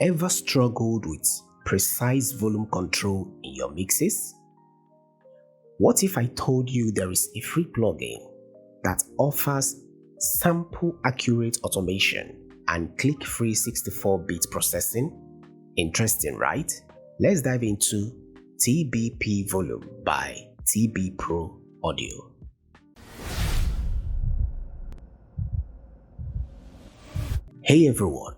Ever struggled with precise volume control in your mixes? What if I told you there is a free plugin that offers sample accurate automation and click-free 64-bit processing? Interesting, right? Let's dive into TBPAVolume by TBProAudio. Hey everyone,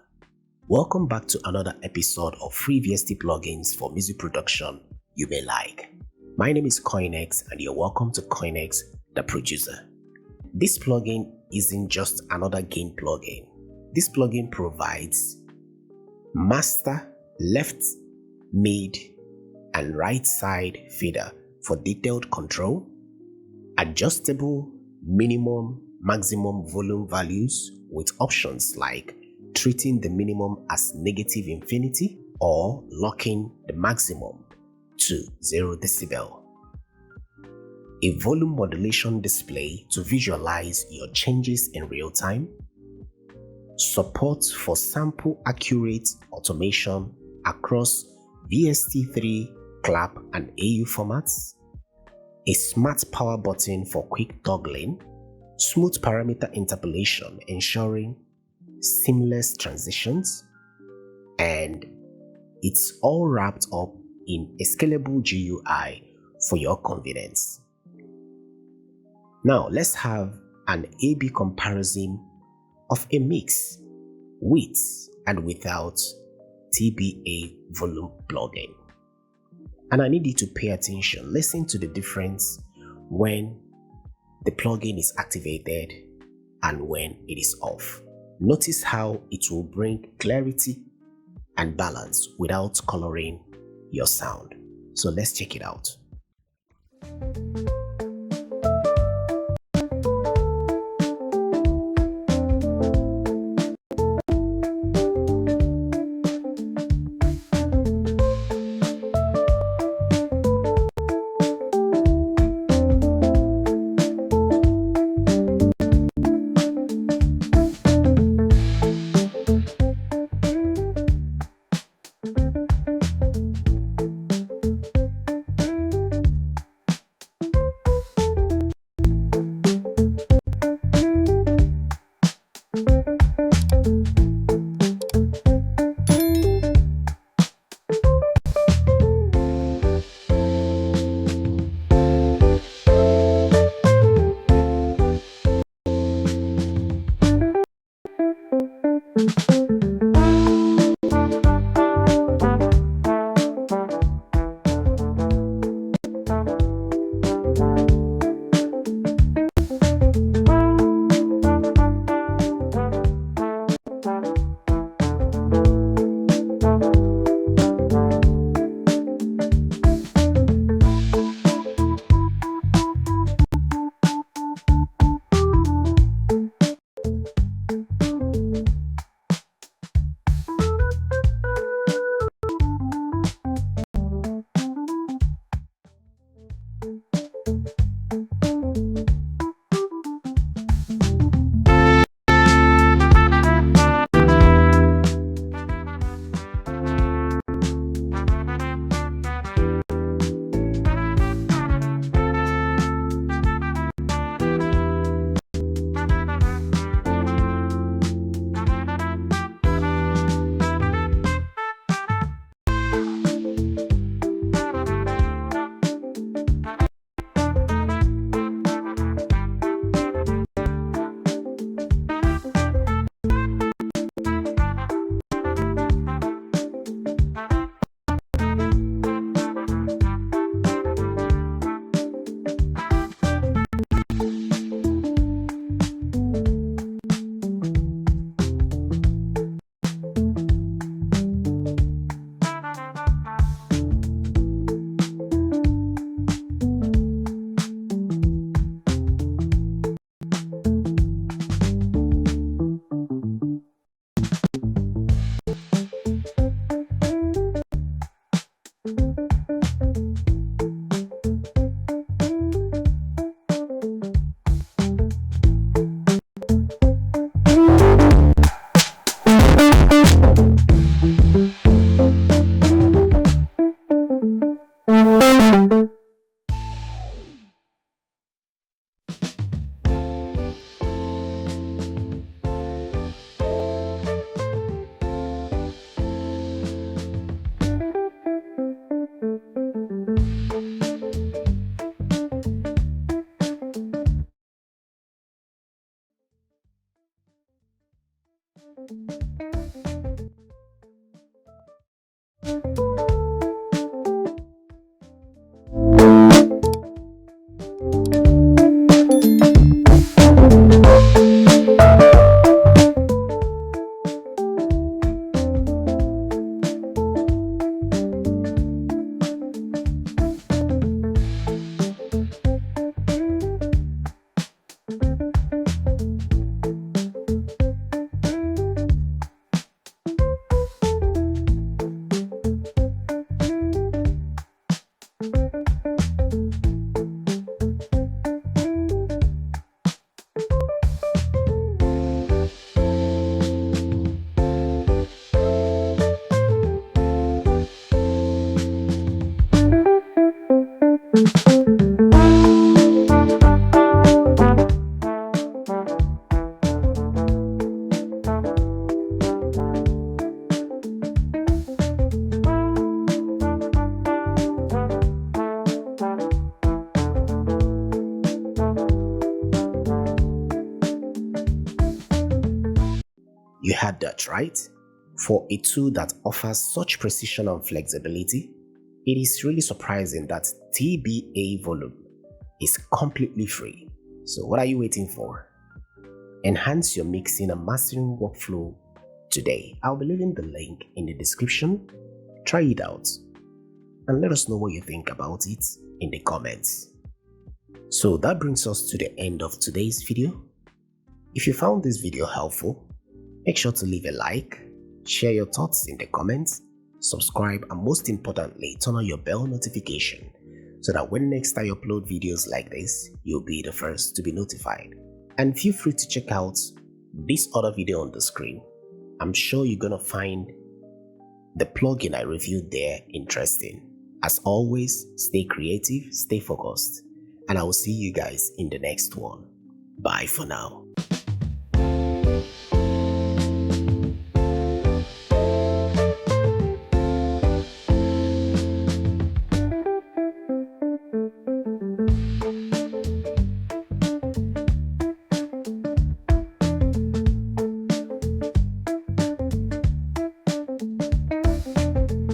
welcome back to another episode of free VST plugins for music production you may like. My name is CoinX and you're welcome to CoinX the producer. This plugin isn't just another gain plugin. This plugin provides master, left, mid, and right side fader for detailed control, adjustable minimum, maximum volume values with options like treating the minimum as negative infinity or locking the maximum to 0 decibel. A volume modulation display to visualize your changes in real time. Support for sample accurate automation across VST3, clap, and AU formats. A smart power button for quick toggling. Smooth parameter interpolation ensuring seamless transitions, and it's all wrapped up in a scalable GUI for your convenience. Now let's have an A/B comparison of a mix with and without TBPAVolume plugin. And I need you to pay attention. Listen to the difference when the plugin is activated and when it is off. Notice how it will bring clarity and balance without coloring your sound. So let's check it out. You had that right. For a tool that offers such precision and flexibility, it is really surprising that TBPAVolume is completely free. So what are you waiting for? Enhance your mixing and mastering workflow today. I'll be leaving the link in the description. Try it out and let us know what you think about it in the comments. So that brings us to the end of today's video. If you found this video helpful, make sure to leave a like, share your thoughts in the comments, subscribe, and most importantly, turn on your bell notification so that when next I upload videos like this, you'll be the first to be notified. And feel free to check out this other video on the screen. I'm sure you're gonna find the plugin I reviewed there interesting. As always, stay creative, stay focused, and I will see you guys in the next one. Bye for now.